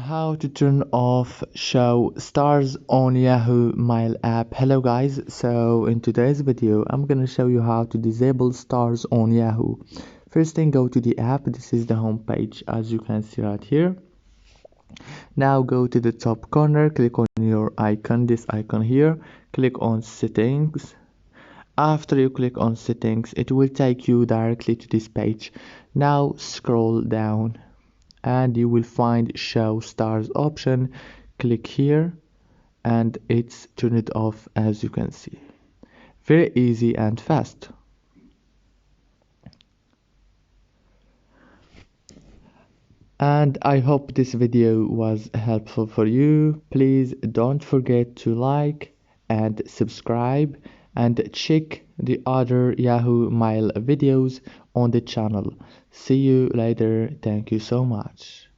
How to turn off show stars on Yahoo Mail app. Hello guys, so in today's video I'm gonna show you how to disable stars on Yahoo. First thing, go to the app. This is the home page as you can see right here. Now go to the top corner, click on your icon, this icon here, click on settings. After you click on settings, it will take you directly to this page. Now scroll down and you will find show stars option. Click here and it's turn it off, as you can see. Very easy and fast. And I hope this video was helpful for you. Please don't forget to like and subscribe and check the other Yahoo Mail videos on the channel. See you later. Thank you so much.